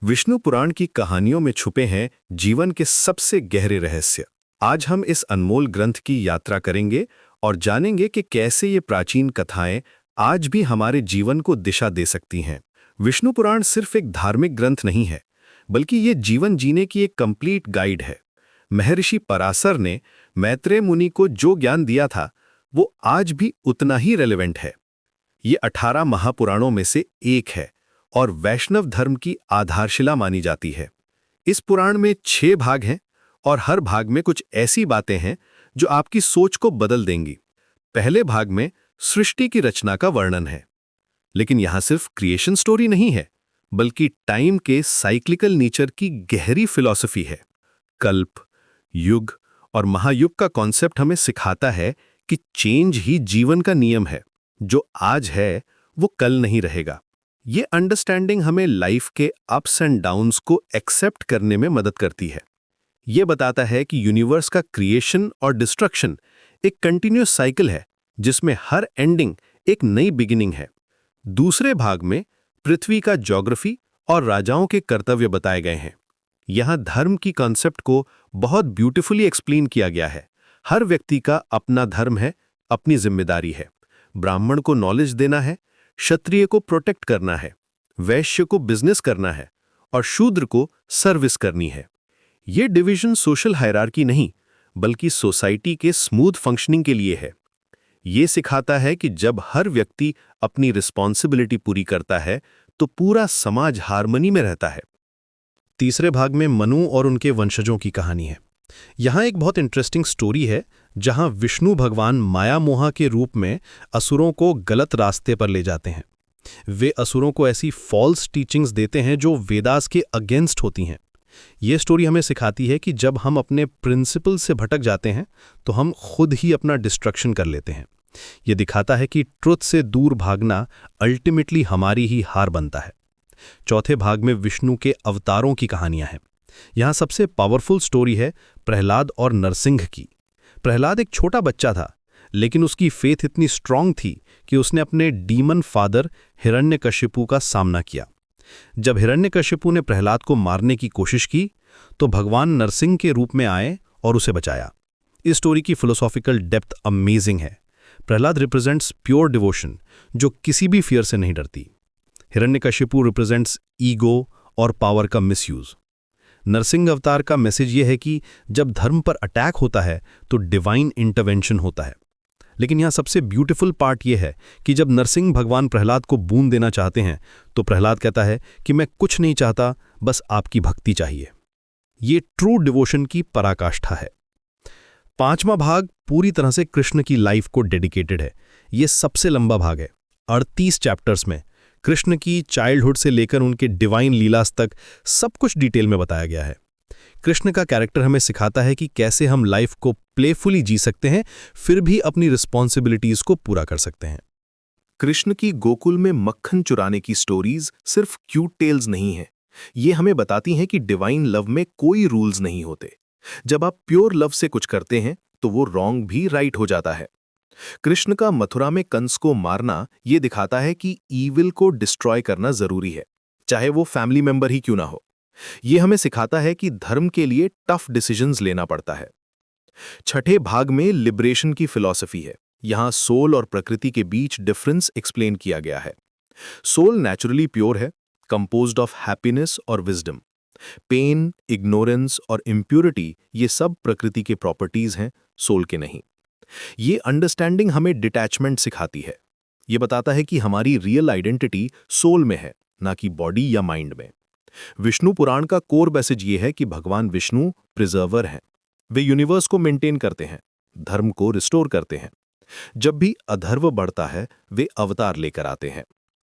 विष्णु पुराण की कहानियों में छुपे हैं जीवन के सबसे गहरे रहस्य। आज हम इस अनमोल ग्रंथ की यात्रा करेंगे और जानेंगे कि कैसे ये प्राचीन कथाएं आज भी हमारे जीवन को दिशा दे सकती हैं। विष्णु पुराण सिर्फ एक धार्मिक ग्रंथ नहीं है, बल्कि ये जीवन जीने की एक कंप्लीट गाइड है। महर्षि पराशर ने मैत्रेय मुनि को जो ज्ञान दिया था, वो आज भी उतना ही रेलेवेंट है। ये 18 महापुराणों में से एक है और वैष्णव धर्म की आधारशिला मानी जाती है। इस पुराण में 6 भाग हैं और हर भाग में कुछ ऐसी बातें हैं जो आपकी सोच को बदल देंगी। पहले भाग में सृष्टि की रचना का वर्णन है, लेकिन यहां सिर्फ क्रिएशन स्टोरी नहीं है, बल्कि टाइम के साइक्लिकल नेचर की गहरी फिलॉसफी है। कल्प, युग और महायुग का कॉन्सेप्ट हमें सिखाता है कि चेंज ही जीवन का नियम है। जो आज है वो कल नहीं रहेगा। ये अंडरस्टैंडिंग हमें लाइफ के अप्स एंड डाउन्स को एक्सेप्ट करने में मदद करती है। ये बताता है कि यूनिवर्स का क्रिएशन और डिस्ट्रक्शन एक कंटिन्यूअस साइकिल है, जिसमें हर एंडिंग एक नई बिगिनिंग है। दूसरे भाग में पृथ्वी का ज्योग्राफी और राजाओं के कर्तव्य बताए गए हैं। यहाँ धर्म की कॉन्सेप्ट को बहुत ब्यूटीफुली एक्सप्लेन किया गया है। हर व्यक्ति का अपना धर्म है, अपनी जिम्मेदारी है। ब्राह्मण को नॉलेज देना है, क्षत्रिय को प्रोटेक्ट करना है, वैश्य को बिजनेस करना है और शूद्र को सर्विस करनी है। ये डिवीजन सोशल हायरार्की नहीं, बल्कि सोसाइटी के स्मूथ फंक्शनिंग के लिए है। ये सिखाता है कि जब हर व्यक्ति अपनी रिस्पॉन्सिबिलिटी पूरी करता है, तो पूरा समाज हार्मनी में रहता है। तीसरे भाग में मनु और उनके वंशजों की कहानी है। यहाँ एक बहुत इंटरेस्टिंग स्टोरी है, जहाँ विष्णु भगवान माया मोहा के रूप में असुरों को गलत रास्ते पर ले जाते हैं। वे असुरों को ऐसी फॉल्स टीचिंग्स देते हैं जो वेदास के अगेंस्ट होती हैं। ये स्टोरी हमें सिखाती है कि जब हम अपने प्रिंसिपल से भटक जाते हैं, तो हम खुद ही अपना डिस्ट्रक्शन कर लेते हैं। ये दिखाता है कि ट्रुथ से दूर भागना अल्टीमेटली हमारी ही हार बनता है। चौथे भाग में विष्णु के अवतारों की कहानियां हैं। यहाँ सबसे पावरफुल स्टोरी है प्रहलाद और नरसिंह की। प्रहलाद एक छोटा बच्चा था, लेकिन उसकी फेथ इतनी स्ट्रांग थी कि उसने अपने डीमन फादर हिरण्यकशिपु का सामना किया। जब हिरण्यकशिपु ने प्रहलाद को मारने की कोशिश की, तो भगवान नरसिंह के रूप में आए और उसे बचाया। इस स्टोरी की फिलोसॉफिकल डेप्थ अमेजिंग है। प्रहलाद रिप्रेजेंट्स प्योर डिवोशन, जो किसी भी फियर से नहीं डरती। हिरण्यकशिपु रिप्रेजेंट्स ईगो और पावर का मिसयूज। नरसिंह अवतार का मैसेज यह है कि जब धर्म पर अटैक होता है, तो डिवाइन इंटरवेंशन होता है। लेकिन यहाँ सबसे ब्यूटीफुल पार्ट यह है कि जब नरसिंह भगवान प्रहलाद को बूंद देना चाहते हैं, तो प्रहलाद कहता है कि मैं कुछ नहीं चाहता, बस आपकी भक्ति चाहिए। ये ट्रू डिवोशन की पराकाष्ठा है। पांचवा भाग पूरी तरह से कृष्ण की लाइफ को डेडिकेटेड है। ये सबसे लंबा भाग है। 38 चैप्टर्स में कृष्ण की चाइल्डहुड से लेकर उनके डिवाइन लीलास तक सब कुछ डिटेल में बताया गया है। कृष्ण का कैरेक्टर हमें सिखाता है कि कैसे हम लाइफ को प्लेफुली जी सकते हैं, फिर भी अपनी रिस्पॉन्सिबिलिटीज को पूरा कर सकते हैं। कृष्ण की गोकुल में मक्खन चुराने की स्टोरीज सिर्फ क्यूट टेल्स नहीं हैं। ये हमें बताती हैं कि डिवाइन लव में कोई रूल्स नहीं होते। जब आप प्योर लव से कुछ करते हैं, तो वो रॉन्ग भी राइट हो जाता है। कृष्ण का मथुरा में कंस को मारना ये दिखाता है कि ईविल को डिस्ट्रॉय करना जरूरी है, चाहे वो फैमिली मेंबर ही क्यों ना हो। ये हमें सिखाता है कि धर्म के लिए टफ डिसीजंस लेना पड़ता है। छठे भाग में लिबरेशन की फिलॉसफी है। यहां सोल और प्रकृति के बीच डिफरेंस एक्सप्लेन किया गया है। सोल नेचुरली प्योर है, कंपोज्ड ऑफ हैप्पीनेस और विजडम। पेन, इग्नोरेंस और इम्प्योरिटी ये सब प्रकृति के प्रॉपर्टीज हैं, सोल के नहीं। ये अंडरस्टैंडिंग हमें डिटैचमेंट सिखाती है। ये बताता है कि हमारी रियल आइडेंटिटी सोल में है, ना कि बॉडी या माइंड में। विष्णु पुराण का कोर मैसेज ये है कि भगवान विष्णु प्रिजर्वर हैं। वे यूनिवर्स को मेंटेन करते हैं, धर्म को रिस्टोर करते हैं। जब भी अधर्व बढ़ता है, वे अवतार लेकर आते हैं।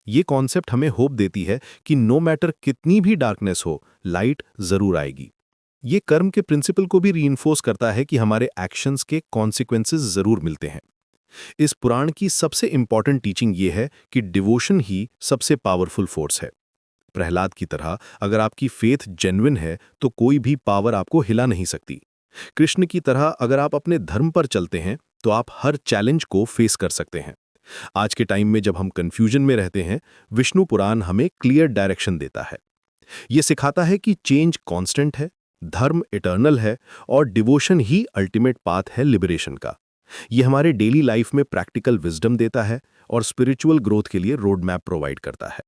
ये कॉन्सेप्ट हमें होप देती है कि नो मैटर कितनी भी डार्कनेस हो, लाइट जरूर आएगी। ये कर्म के प्रिंसिपल को भी रीइंफोर्स करता है कि हमारे एक्शंस के कॉन्सिक्वेंसेस जरूर मिलते हैं। इस पुराण की सबसे इंपॉर्टेंट टीचिंग ये है कि डिवोशन ही सबसे पावरफुल फोर्स है। प्रहलाद की तरह अगर आपकी फेथ जेन्युइन है, तो कोई भी पावर आपको हिला नहीं सकती। कृष्ण की तरह अगर आप अपने धर्म पर चलते हैं, तो आप हर चैलेंज को फेस कर सकते हैं। आज के टाइम में जब हम कंफ्यूजन में रहते हैं, विष्णु पुराण हमें क्लियर डायरेक्शन देता है। ये सिखाता है कि चेंज कांस्टेंट है, धर्म इटर्नल है और डिवोशन ही अल्टीमेट पाथ है लिबरेशन का। ये हमारे डेली लाइफ में प्रैक्टिकल विजडम देता है और स्पिरिचुअल ग्रोथ के लिए रोड मैप प्रोवाइड करता है।